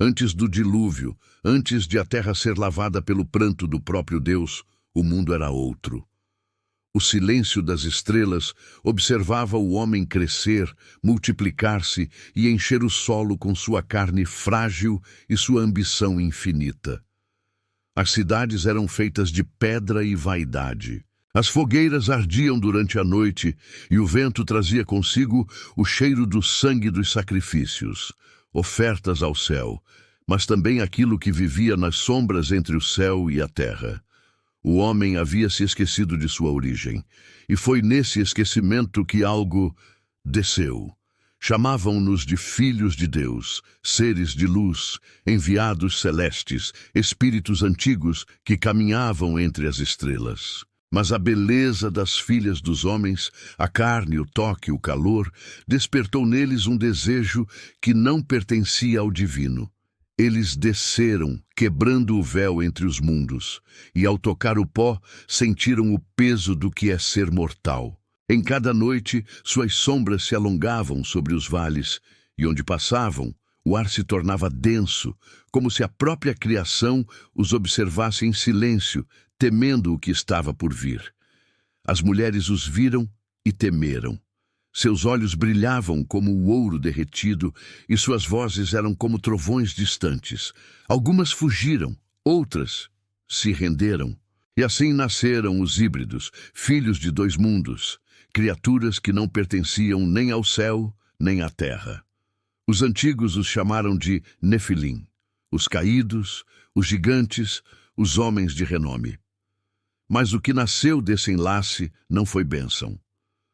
Antes do dilúvio, antes de a terra ser lavada pelo pranto do próprio Deus, o mundo era outro. O silêncio das estrelas observava o homem crescer, multiplicar-se e encher o solo com sua carne frágil e sua ambição infinita. As cidades eram feitas de pedra e vaidade. As fogueiras ardiam durante a noite e o vento trazia consigo o cheiro do sangue dos sacrifícios, ofertas ao céu, mas também aquilo que vivia nas sombras entre o céu e a terra. O homem havia se esquecido de sua origem, e foi nesse esquecimento que algo desceu. Chamavam-nos de filhos de Deus, seres de luz, enviados celestes, espíritos antigos que caminhavam entre as estrelas. Mas a beleza das filhas dos homens, a carne, o toque, o calor, despertou neles um desejo que não pertencia ao divino. Eles desceram, quebrando o véu entre os mundos, e ao tocar o pó, sentiram o peso do que é ser mortal. Em cada noite, suas sombras se alongavam sobre os vales, e onde passavam, o ar se tornava denso, como se a própria criação os observasse em silêncio, temendo o que estava por vir. As mulheres os viram e temeram. Seus olhos brilhavam como o ouro derretido e suas vozes eram como trovões distantes. Algumas fugiram, outras se renderam. E assim nasceram os híbridos, filhos de dois mundos, criaturas que não pertenciam nem ao céu nem à terra. Os antigos os chamaram de Nefilim, os caídos, os gigantes, os homens de renome. Mas o que nasceu desse enlace não foi bênção.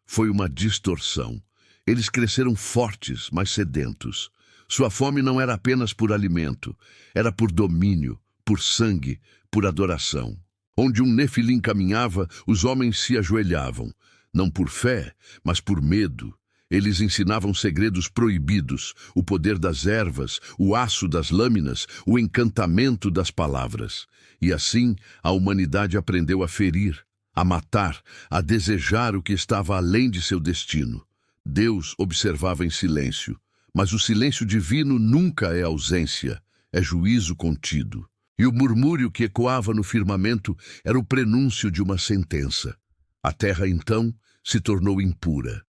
Foi uma distorção. Eles cresceram fortes, mas sedentos. Sua fome não era apenas por alimento, era por domínio, por sangue, por adoração. Onde um Nefilim caminhava, os homens se ajoelhavam, não por fé, mas por medo. Eles ensinavam segredos proibidos, o poder das ervas, o aço das lâminas, o encantamento das palavras. E assim, a humanidade aprendeu a ferir, a matar, a desejar o que estava além de seu destino. Deus observava em silêncio, mas o silêncio divino nunca é ausência, é juízo contido. E o murmúrio que ecoava no firmamento era o prenúncio de uma sentença. A terra, então, se tornou impura.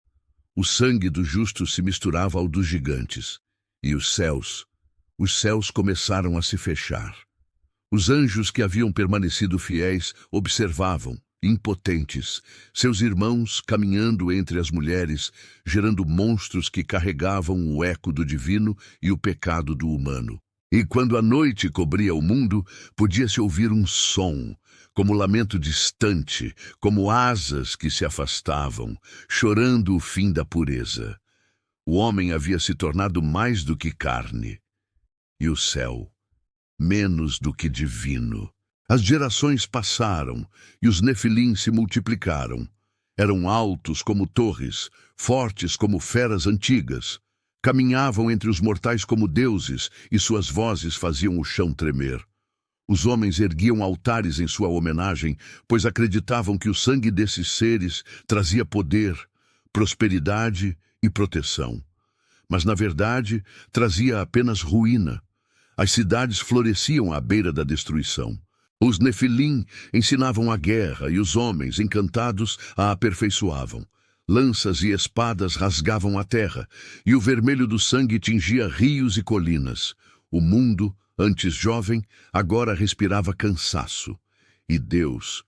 O sangue dos justos se misturava ao dos gigantes. E os céus começaram a se fechar. Os anjos que haviam permanecido fiéis observavam, impotentes, seus irmãos caminhando entre as mulheres, gerando monstros que carregavam o eco do divino e o pecado do humano. E quando a noite cobria o mundo, podia-se ouvir um som, como lamento distante, como asas que se afastavam, chorando o fim da pureza. O homem havia se tornado mais do que carne, e o céu, menos do que divino. As gerações passaram, e os Nefilim se multiplicaram. Eram altos como torres, fortes como feras antigas. Caminhavam entre os mortais como deuses, e suas vozes faziam o chão tremer. Os homens erguiam altares em sua homenagem, pois acreditavam que o sangue desses seres trazia poder, prosperidade e proteção. Mas, na verdade, trazia apenas ruína. As cidades floresciam à beira da destruição. Os Nefilim ensinavam a guerra e os homens, encantados, a aperfeiçoavam. Lanças e espadas rasgavam a terra, e o vermelho do sangue tingia rios e colinas. O mundo, antes jovem, agora respirava cansaço. E Deus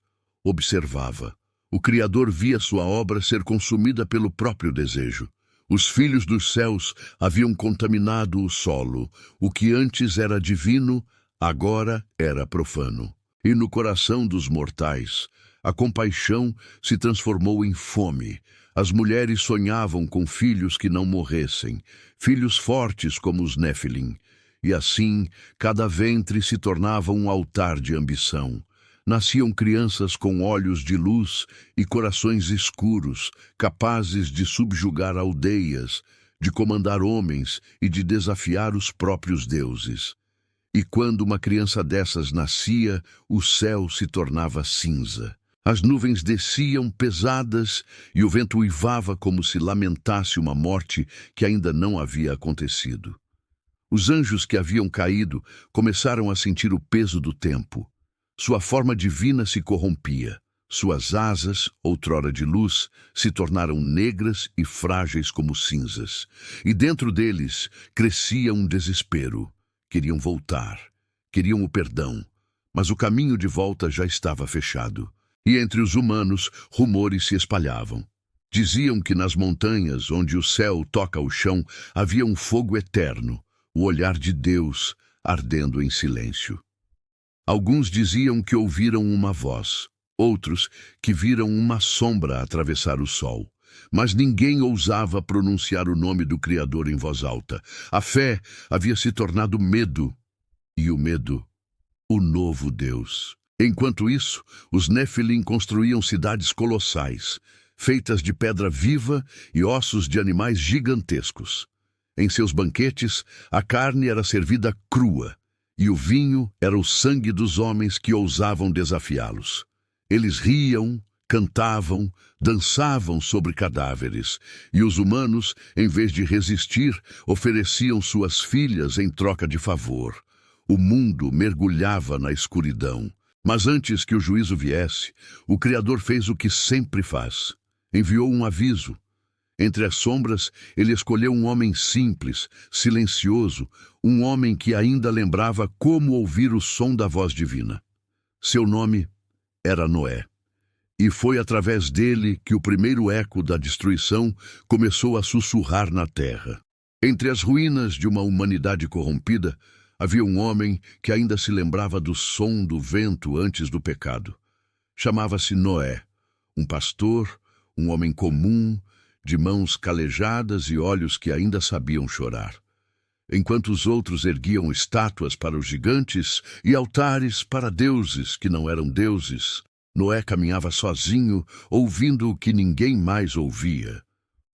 observava. O Criador via sua obra ser consumida pelo próprio desejo. Os filhos dos céus haviam contaminado o solo. O que antes era divino, agora era profano. E no coração dos mortais, a compaixão se transformou em fome. As mulheres sonhavam com filhos que não morressem, filhos fortes como os Nefilim. E assim, cada ventre se tornava um altar de ambição. Nasciam crianças com olhos de luz e corações escuros, capazes de subjugar aldeias, de comandar homens e de desafiar os próprios deuses. E quando uma criança dessas nascia, o céu se tornava cinza. As nuvens desciam pesadas e o vento uivava como se lamentasse uma morte que ainda não havia acontecido. Os anjos que haviam caído começaram a sentir o peso do tempo. Sua forma divina se corrompia. Suas asas, outrora de luz, se tornaram negras e frágeis como cinzas. E dentro deles crescia um desespero. Queriam voltar. Queriam o perdão. Mas o caminho de volta já estava fechado. E entre os humanos, rumores se espalhavam. Diziam que nas montanhas, onde o céu toca o chão, havia um fogo eterno, o olhar de Deus ardendo em silêncio. Alguns diziam que ouviram uma voz, outros que viram uma sombra atravessar o sol. Mas ninguém ousava pronunciar o nome do Criador em voz alta. A fé havia se tornado medo, e o medo, o novo Deus. Enquanto isso, os Nefilim construíam cidades colossais, feitas de pedra viva e ossos de animais gigantescos. Em seus banquetes, a carne era servida crua, e o vinho era o sangue dos homens que ousavam desafiá-los. Eles riam, cantavam, dançavam sobre cadáveres, e os humanos, em vez de resistir, ofereciam suas filhas em troca de favor. O mundo mergulhava na escuridão. Mas antes que o juízo viesse, o Criador fez o que sempre faz. Enviou um aviso. Entre as sombras, ele escolheu um homem simples, silencioso, um homem que ainda lembrava como ouvir o som da voz divina. Seu nome era Noé. E foi através dele que o primeiro eco da destruição começou a sussurrar na terra. Entre as ruínas de uma humanidade corrompida, havia um homem que ainda se lembrava do som do vento antes do pecado. Chamava-se Noé, um pastor, um homem comum, de mãos calejadas e olhos que ainda sabiam chorar. Enquanto os outros erguiam estátuas para os gigantes e altares para deuses que não eram deuses, Noé caminhava sozinho, ouvindo o que ninguém mais ouvia,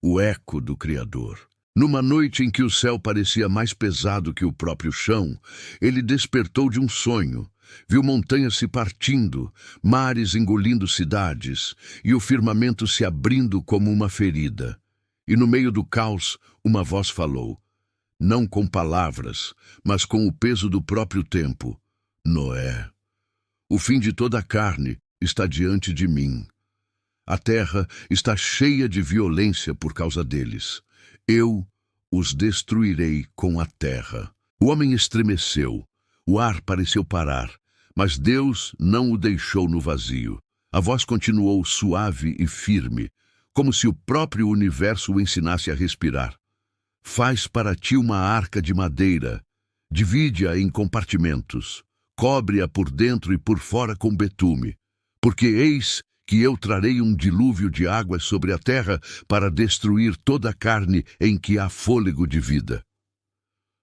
o eco do Criador. Numa noite em que o céu parecia mais pesado que o próprio chão, ele despertou de um sonho. Viu montanhas se partindo, mares engolindo cidades, e o firmamento se abrindo como uma ferida. E no meio do caos, uma voz falou, não com palavras, mas com o peso do próprio tempo. Noé, o fim de toda a carne está diante de mim. A terra está cheia de violência por causa deles. Eu os destruirei com a terra. O homem estremeceu. O ar pareceu parar, mas Deus não o deixou no vazio. A voz continuou suave e firme, como se o próprio universo o ensinasse a respirar. Faz para ti uma arca de madeira, divide-a em compartimentos, cobre-a por dentro e por fora com betume, porque eis que eu trarei um dilúvio de águas sobre a terra para destruir toda a carne em que há fôlego de vida.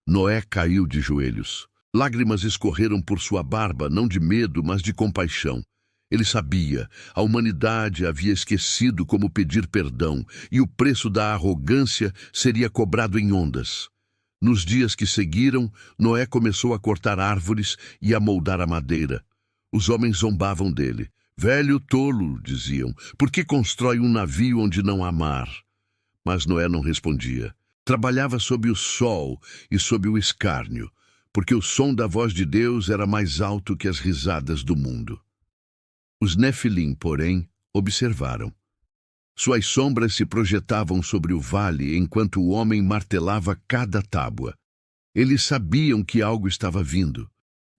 Noé caiu de joelhos. Lágrimas escorreram por sua barba, não de medo, mas de compaixão. Ele sabia, a humanidade havia esquecido como pedir perdão, e o preço da arrogância seria cobrado em ondas. Nos dias que seguiram, Noé começou a cortar árvores e a moldar a madeira. Os homens zombavam dele. Velho tolo, diziam, por que constrói um navio onde não há mar? Mas Noé não respondia. Trabalhava sob o sol e sob o escárnio, porque o som da voz de Deus era mais alto que as risadas do mundo. Os Nefilim, porém, observaram. Suas sombras se projetavam sobre o vale enquanto o homem martelava cada tábua. Eles sabiam que algo estava vindo.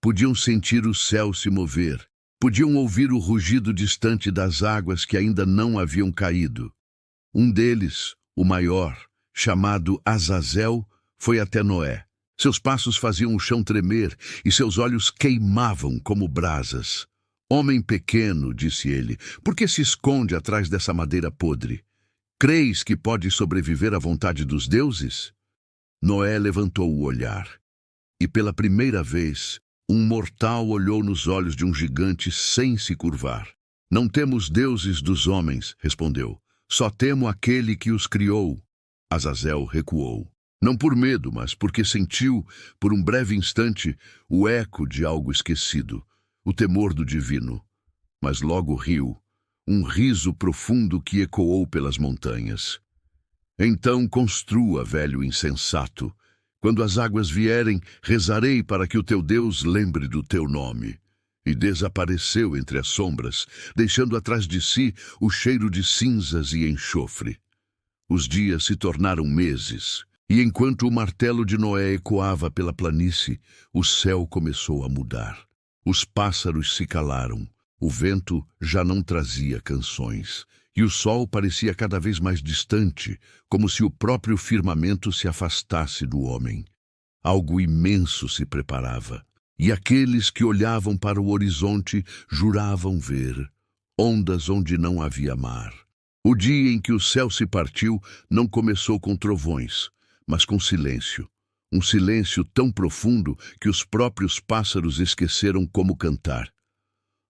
Podiam sentir o céu se mover. Podiam ouvir o rugido distante das águas que ainda não haviam caído. Um deles, o maior, chamado Azazel, foi até Noé. Seus passos faziam o chão tremer e seus olhos queimavam como brasas. Homem pequeno, disse ele, por que se esconde atrás dessa madeira podre? Creis que pode sobreviver à vontade dos deuses? Noé levantou o olhar. E pela primeira vez, um mortal olhou nos olhos de um gigante sem se curvar. Não temos deuses dos homens, respondeu. Só temo aquele que os criou. Azazel recuou. Não por medo, mas porque sentiu, por um breve instante, o eco de algo esquecido, o temor do divino. Mas logo riu, um riso profundo que ecoou pelas montanhas. Então construa, velho insensato, Quando as águas vierem, rezarei para que o teu Deus lembre do teu nome. E desapareceu entre as sombras, deixando atrás de si o cheiro de cinzas e enxofre. Os dias se tornaram meses, e enquanto o martelo de Noé ecoava pela planície, o céu começou a mudar. Os pássaros se calaram, o vento já não trazia canções, e o sol parecia cada vez mais distante, como se o próprio firmamento se afastasse do homem. Algo imenso se preparava, e aqueles que olhavam para o horizonte juravam ver ondas onde não havia mar. O dia em que o céu se partiu não começou com trovões, mas com silêncio. Um silêncio tão profundo que os próprios pássaros esqueceram como cantar.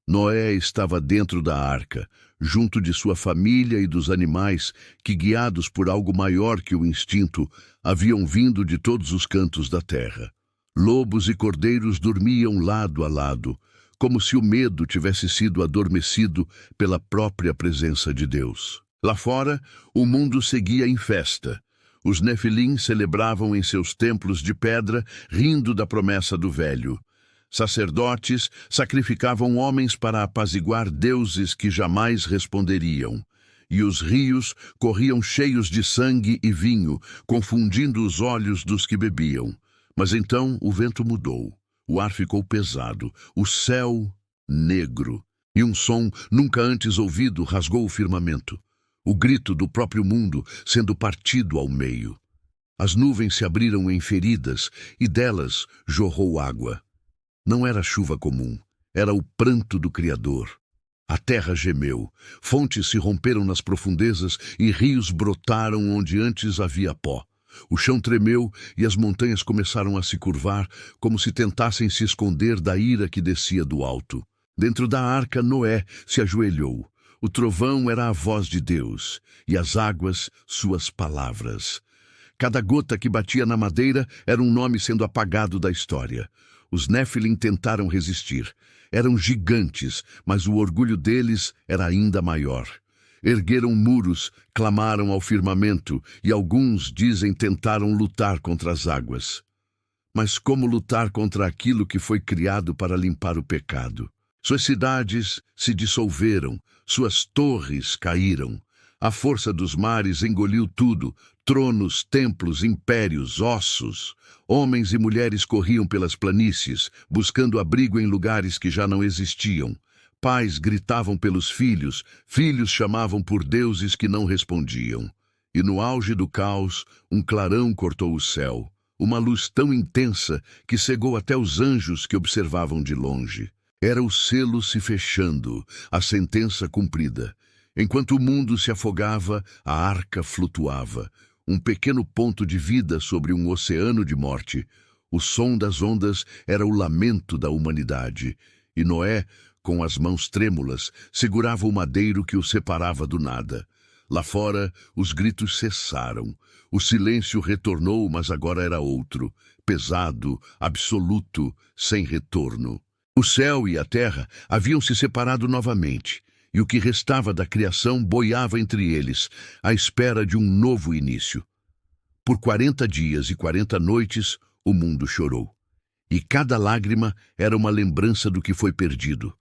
Noé estava dentro da arca, junto de sua família e dos animais que, guiados por algo maior que o instinto, haviam vindo de todos os cantos da terra. Lobos e cordeiros dormiam lado a lado, como se o medo tivesse sido adormecido pela própria presença de Deus. Lá fora, o mundo seguia em festa. Os Nefilim celebravam em seus templos de pedra, rindo da promessa do velho. Sacerdotes sacrificavam homens para apaziguar deuses que jamais responderiam. E os rios corriam cheios de sangue e vinho, confundindo os olhos dos que bebiam. Mas então o vento mudou. O ar ficou pesado, o céu negro, e um som nunca antes ouvido rasgou o firmamento. O grito do próprio mundo sendo partido ao meio. As nuvens se abriram em feridas e delas jorrou água. Não era chuva comum, era o pranto do Criador. A terra gemeu, fontes se romperam nas profundezas e rios brotaram onde antes havia pó. O chão tremeu e as montanhas começaram a se curvar, como se tentassem se esconder da ira que descia do alto. Dentro da arca, Noé se ajoelhou. O trovão era a voz de Deus, e as águas, suas palavras. Cada gota que batia na madeira era um nome sendo apagado da história. Os Nefilim tentaram resistir. Eram gigantes, mas o orgulho deles era ainda maior. Ergueram muros, clamaram ao firmamento, e alguns, dizem, tentaram lutar contra as águas. Mas como lutar contra aquilo que foi criado para limpar o pecado? Suas cidades se dissolveram, suas torres caíram. A força dos mares engoliu tudo, tronos, templos, impérios, ossos. Homens e mulheres corriam pelas planícies, buscando abrigo em lugares que já não existiam. Pais gritavam pelos filhos, filhos chamavam por deuses que não respondiam. E no auge do caos, um clarão cortou o céu, uma luz tão intensa que cegou até os anjos que observavam de longe. Era o selo se fechando, a sentença cumprida. Enquanto o mundo se afogava, a arca flutuava, um pequeno ponto de vida sobre um oceano de morte. O som das ondas era o lamento da humanidade, e Noé, com as mãos trêmulas, segurava o madeiro que o separava do nada. Lá fora, os gritos cessaram. O silêncio retornou, mas agora era outro, pesado, absoluto, sem retorno. O céu e a terra haviam se separado novamente, e o que restava da criação boiava entre eles, à espera de um novo início. Por 40 dias e 40 noites, o mundo chorou. E cada lágrima era uma lembrança do que foi perdido.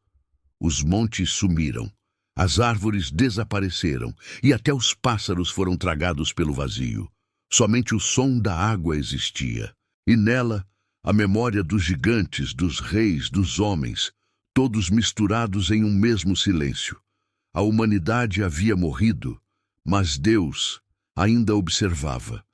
Os montes sumiram, as árvores desapareceram, e até os pássaros foram tragados pelo vazio. Somente o som da água existia, e nela a memória dos gigantes, dos reis, dos homens, todos misturados em um mesmo silêncio. A humanidade havia morrido, mas Deus ainda observava,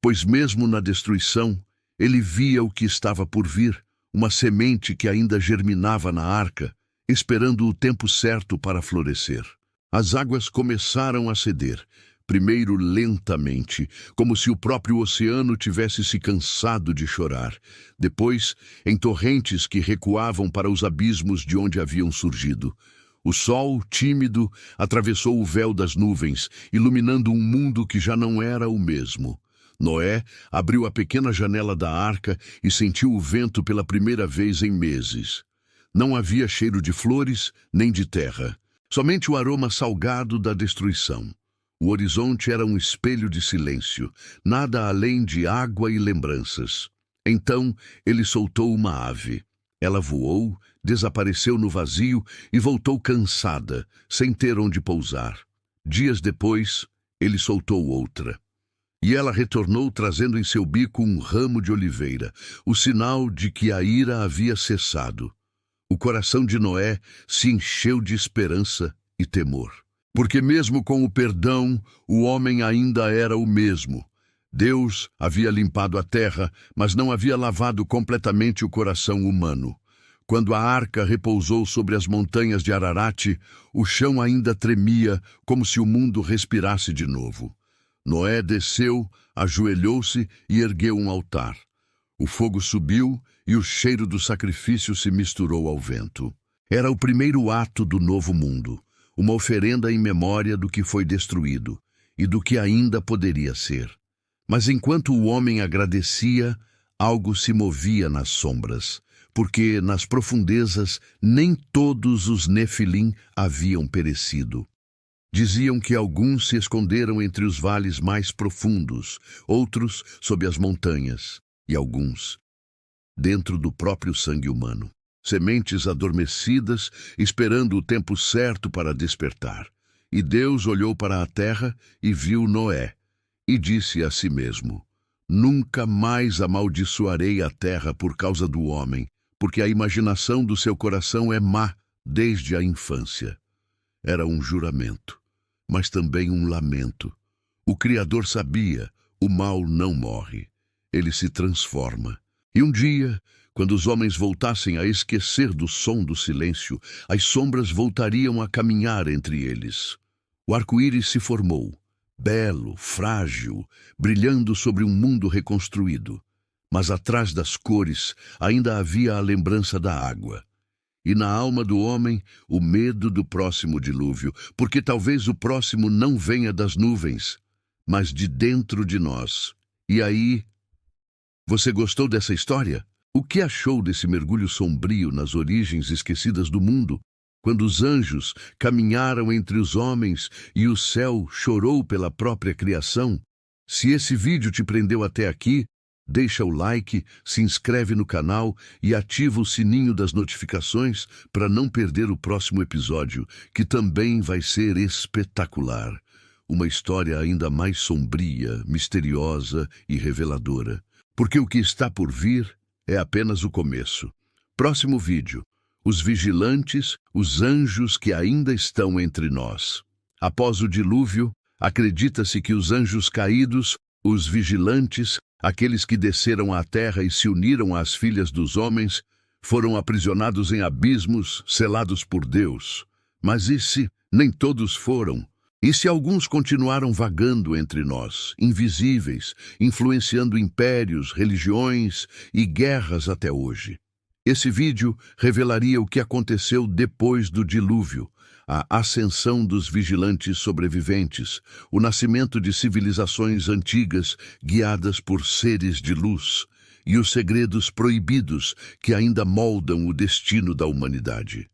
pois mesmo na destruição, ele via o que estava por vir, uma semente que ainda germinava na arca, esperando o tempo certo para florescer. As águas começaram a ceder, primeiro lentamente, como se o próprio oceano tivesse se cansado de chorar, depois em torrentes que recuavam para os abismos de onde haviam surgido. O sol, tímido, atravessou o véu das nuvens, iluminando um mundo que já não era o mesmo. Noé abriu a pequena janela da arca e sentiu o vento pela primeira vez em meses. Não havia cheiro de flores nem de terra, somente o aroma salgado da destruição. O horizonte era um espelho de silêncio, nada além de água e lembranças. Então ele soltou uma ave. Ela voou, desapareceu no vazio e voltou cansada, sem ter onde pousar. Dias depois, ele soltou outra. E ela retornou trazendo em seu bico um ramo de oliveira, o sinal de que a ira havia cessado. O coração de Noé se encheu de esperança e temor. Porque mesmo com o perdão, o homem ainda era o mesmo. Deus havia limpado a terra, mas não havia lavado completamente o coração humano. Quando a arca repousou sobre as montanhas de Ararat, o chão ainda tremia, como se o mundo respirasse de novo. Noé desceu, ajoelhou-se e ergueu um altar. O fogo subiu e o cheiro do sacrifício se misturou ao vento. Era o primeiro ato do novo mundo, uma oferenda em memória do que foi destruído e do que ainda poderia ser. Mas enquanto o homem agradecia, algo se movia nas sombras, porque nas profundezas nem todos os Nefilim haviam perecido. Diziam que alguns se esconderam entre os vales mais profundos, outros sob as montanhas, e alguns dentro do próprio sangue humano. Sementes adormecidas, esperando o tempo certo para despertar. E Deus olhou para a terra e viu Noé, e disse a si mesmo: Nunca mais amaldiçoarei a terra por causa do homem, porque a imaginação do seu coração é má desde a infância. Era um juramento, mas também um lamento. O Criador sabia, o mal não morre, ele se transforma. E um dia, quando os homens voltassem a esquecer do som do silêncio, as sombras voltariam a caminhar entre eles. O arco-íris se formou, belo, frágil, brilhando sobre um mundo reconstruído. Mas atrás das cores ainda havia a lembrança da água. E na alma do homem, o medo do próximo dilúvio, porque talvez o próximo não venha das nuvens, mas de dentro de nós. E aí, você gostou dessa história? O que achou desse mergulho sombrio nas origens esquecidas do mundo, quando os anjos caminharam entre os homens e o céu chorou pela própria criação? Se esse vídeo te prendeu até aqui, deixa o like, se inscreve no canal e ativa o sininho das notificações para não perder o próximo episódio, que também vai ser espetacular. Uma história ainda mais sombria, misteriosa e reveladora. Porque o que está por vir é apenas o começo. Próximo vídeo: os vigilantes, os anjos que ainda estão entre nós. Após o dilúvio, acredita-se que os anjos caídos, os vigilantes, aqueles que desceram à terra e se uniram às filhas dos homens, foram aprisionados em abismos, selados por Deus. Mas e se nem todos foram? E se alguns continuaram vagando entre nós, invisíveis, influenciando impérios, religiões e guerras até hoje? Esse vídeo revelaria o que aconteceu depois do dilúvio, a ascensão dos vigilantes sobreviventes, o nascimento de civilizações antigas guiadas por seres de luz e os segredos proibidos que ainda moldam o destino da humanidade.